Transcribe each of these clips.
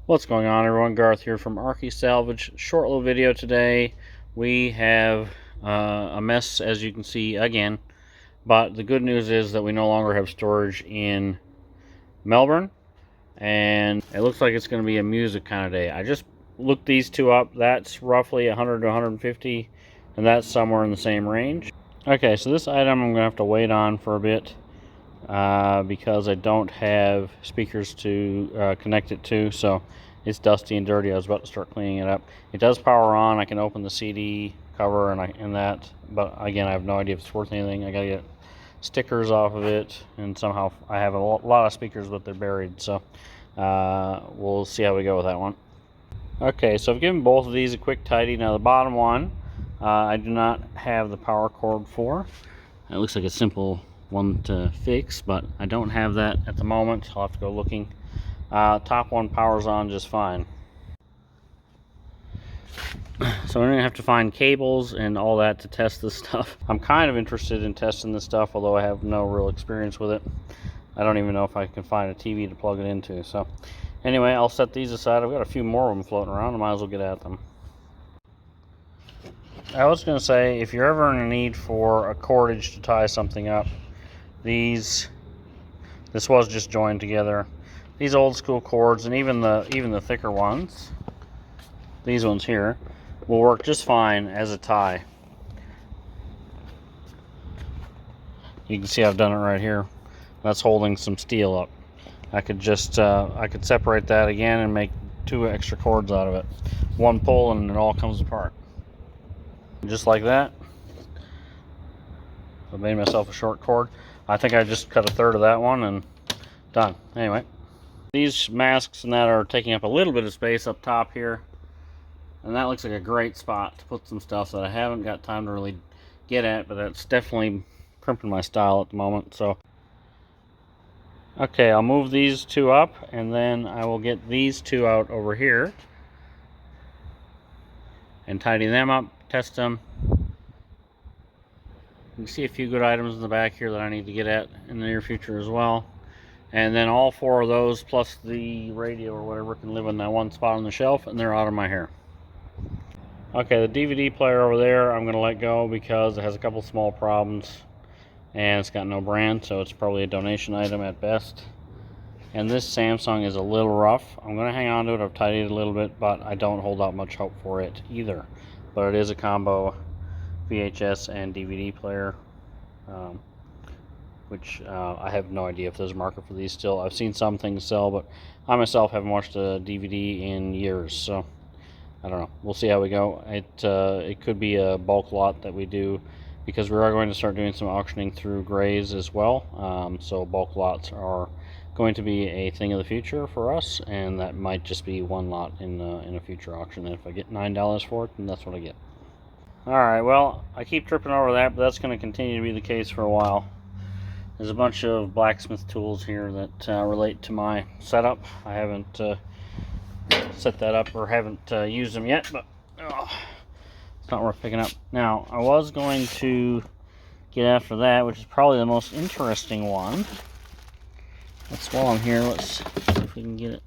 What's going on, everyone? Garth here from Arky Salvage. Short little video today. We have a mess, as you can see, again. But the good news is that we no longer have storage in Melbourne. And it looks like it's going to be a music kind of day. I just looked these two up. That's roughly 100 to 150. And that's somewhere in the same range. Okay, so this item I'm going to have to wait on for a bit. Because I don't have speakers to connect it to, so it's dusty and dirty. I was about to start cleaning it up. It does power on. I can open the CD cover and that, but again, I have no idea if it's worth anything. I gotta get stickers off of it, and somehow I have a lot of speakers, but they're buried, so we'll see how we go with that one. Okay, so I've given both of these a quick tidy. Now the bottom one, I do not have the power cord for. It looks like a simple one to fix, but I don't have that at the moment. I'll have to go looking. Top one powers on just fine. So we're gonna have to find cables and all that to test this stuff. I'm kind of interested in testing this stuff, although I have no real experience with it. I don't even know if I can find a TV to plug it into. So anyway, I'll set these aside. I've got a few more of them floating around. I might as well get at them. I was gonna say, if you're ever in a need for a cordage to tie something up, this was just joined together. These old school cords, and even the thicker ones, these ones here, will work just fine as a tie. You can see I've done it right here. That's holding some steel up. I could just I could separate that again and make two extra cords out of it. One pull and it all comes apart. Just like that. I made myself a short cord. I think I just cut a third of that one and done. Anyway, these masks and that are taking up a little bit of space up top here, and that looks like a great spot to put some stuff that I haven't got time to really get at, but that's definitely crimping my style at the moment. So okay, I'll move these two up, and then I will get these two out over here and tidy them up, test them. You can see a few good items in the back here that I need to get at in the near future as well. And then all four of those, plus the radio or whatever, can live in that one spot on the shelf, and they're out of my hair. Okay, the DVD player over there I'm going to let go because it has a couple small problems, and it's got no brand, so it's probably a donation item at best. And this Samsung is a little rough. I'm going to hang on to it. I've tidied it a little bit, but I don't hold out much hope for it either. But it is a combo VHS and DVD player, which I have no idea if there's a market for these still. I've seen some things sell, but I myself haven't watched a DVD in years, so I don't know. We'll see how we go. It could be a bulk lot that we do, because we are going to start doing some auctioning through Grays as well. So bulk lots are going to be a thing of the future for us, and that might just be one lot in a future auction. And if I get $9 for it, then that's what I get. Alright, well, I keep tripping over that, but that's going to continue to be the case for a while. There's a bunch of blacksmith tools here that relate to my setup. I haven't set that up or haven't used them yet, but it's not worth picking up. Now, I was going to get after that, which is probably the most interesting one. Let's, while I'm here, let's see if we can get it.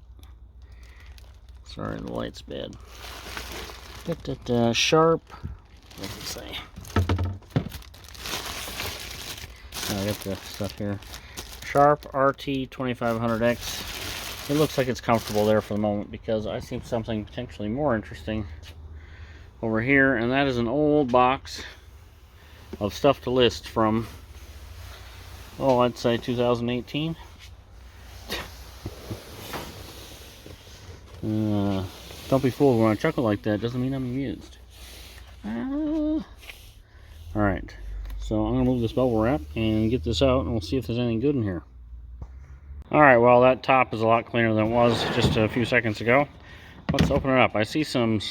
Sorry, the light's bad. Sharp. What does it say? I got the stuff here. Sharp RT 2500X. It looks like it's comfortable there for the moment, because I see something potentially more interesting over here, and that is an old box of stuff to list from, oh, I'd say 2018. Don't be fooled when I chuckle like that. Doesn't mean I'm amused. Alright, so I'm going to move this bubble wrap and get this out, and we'll see if there's anything good in here. Alright, well, that top is a lot cleaner than it was just a few seconds ago. Let's open it up. I see some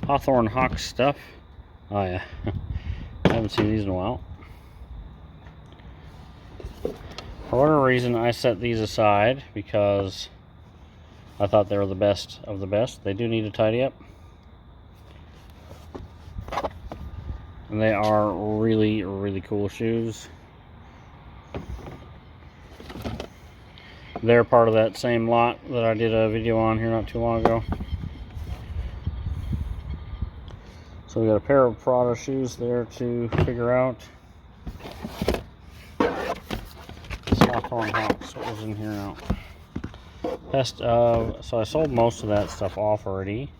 Hawthorne Hawk stuff. Oh yeah, I haven't seen these in a while. For whatever reason, I set these aside because I thought they were the best of the best. They do need to tidy up. And they are really, really cool shoes. They're part of that same lot that I did a video on here not too long ago. So we got a pair of Prada shoes there to figure out. This Hawthorne Hawks, what was in here now? So I sold most of that stuff off already.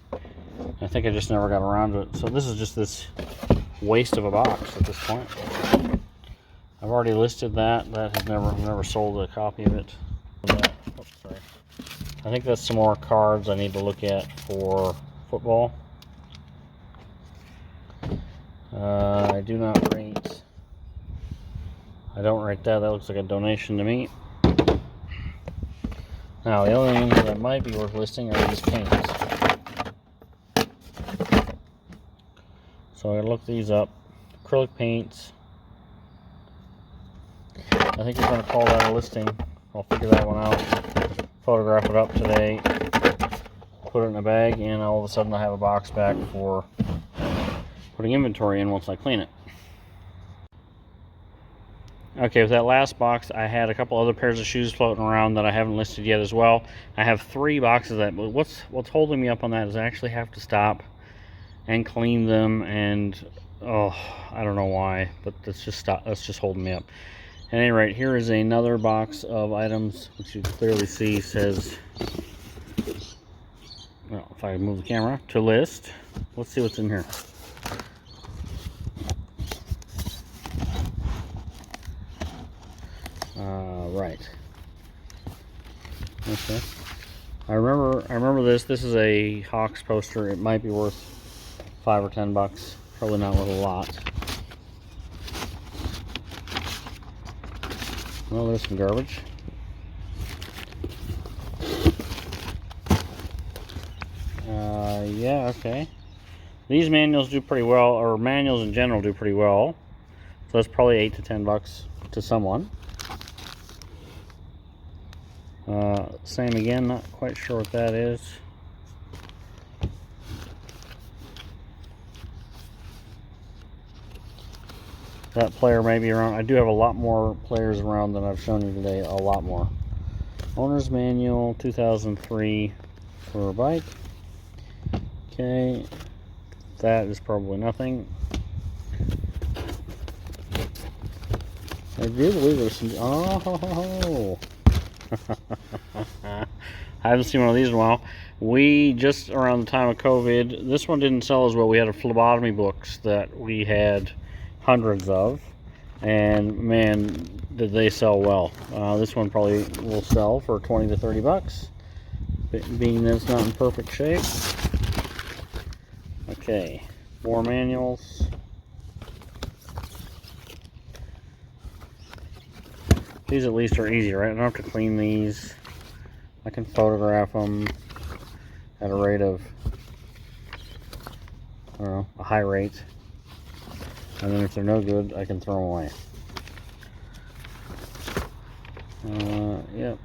I think I just never got around to it. So this is just this waste of a box at this point. I've already listed that. That has never sold a copy of it. Oops, sorry. I think that's some more cards I need to look at for football. I do not rate. I don't rate that. That looks like a donation to me. Now, the only things that might be worth listing are these paints. So I gotta look these up. Acrylic paints. I think we're gonna call that a listing. I'll figure that one out. Photograph it up today. Put it in a bag, and all of a sudden I have a box back for putting inventory in once I clean it. Okay, with that last box, I had a couple other pairs of shoes floating around that I haven't listed yet as well. I have 3 boxes of that, but what's holding me up on that is I actually have to stop and clean them, and I don't know why, but that's just holding me up. At any rate, here is another box of items, which you can clearly see says, well, if I move the camera, to list. Let's see what's in here. Right. Okay. I remember this. This is a Hawks poster. It might be worth $5 or $10. Probably not worth a lot. Well, there's some garbage. Yeah, okay. These manuals do pretty well, or manuals in general do pretty well. So that's probably $8 to $10 to someone. Same again, not quite sure what that is. That player may be around. I do have a lot more players around than I've shown you today, a lot more. Owner's Manual 2003 for a bike. Okay, that is probably nothing. I do believe there's some, oh. I haven't seen one of these in a while. We just around the time of COVID, this one didn't sell as well. We had a phlebotomy books that we had hundreds of, and man, did they sell well. This one probably will sell for 20 to 30 bucks, being that it's not in perfect shape. Okay, more manuals. These at least are easy, right? I don't have to clean these. I can photograph them at a rate of, I don't know, a high rate. And then if they're no good, I can throw them away. Yep.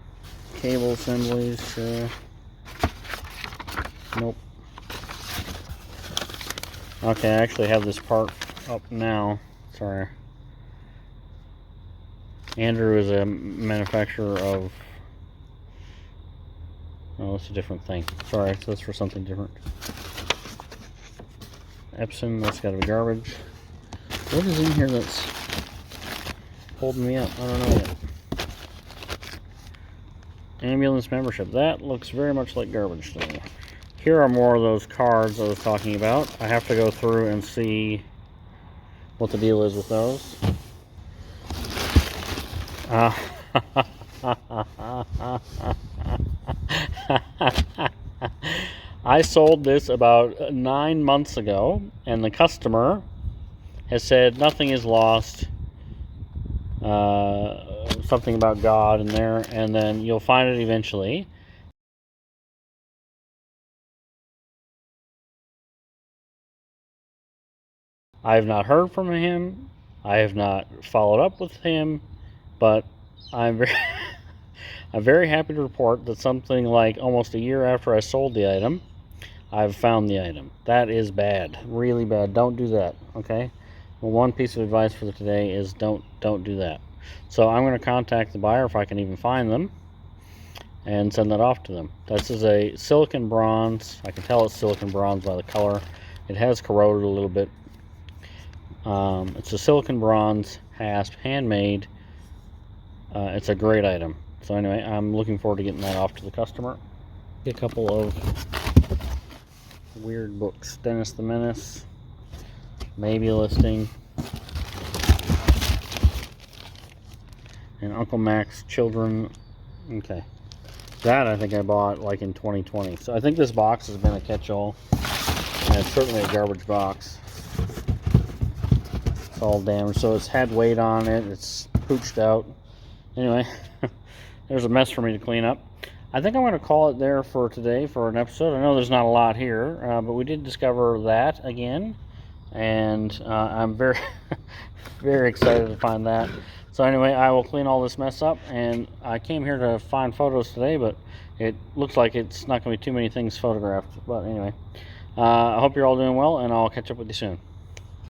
Cable assemblies, nope. Okay, I actually have this part up now. Sorry. Andrew is a manufacturer of, oh, that's a different thing. Sorry, so that's for something different. Epson, that's got to be garbage. What is in here that's holding me up? I don't know yet. Ambulance membership. That looks very much like garbage to me. Here are more of those cards I was talking about. I have to go through and see what the deal is with those. I sold this about 9 months ago, and the customer has said nothing is lost. Something about God in there, and then you'll find it eventually. I have not heard from him. I have not followed up with him, but I'm very, I'm very happy to report that something like almost a year after I sold the item, I've found the item. That is bad, really bad. Don't do that, okay? Well, one piece of advice for today is don't do that. So I'm going to contact the buyer if I can even find them, and send that off to them. This is a silicon bronze. I can tell it's silicon bronze by the color. It has corroded a little bit. It's a silicon bronze hasp, handmade. It's a great item. So anyway, I'm looking forward to getting that off to the customer. A couple of weird books. Dennis the Menace, Maybe Listing, and Uncle Mac's Children. Okay, that I think I bought like in 2020. So I think this box has been a catch-all, and it's certainly a garbage box. It's all damaged, so it's had weight on it. It's pooched out. Anyway, there's a mess for me to clean up. I think I'm going to call it there for today for an episode. I know there's not a lot here, but we did discover that again, and I'm very, very excited to find that. So anyway, I will clean all this mess up, and I came here to find photos today, but it looks like it's not going to be too many things photographed. But anyway, I hope you're all doing well, and I'll catch up with you soon.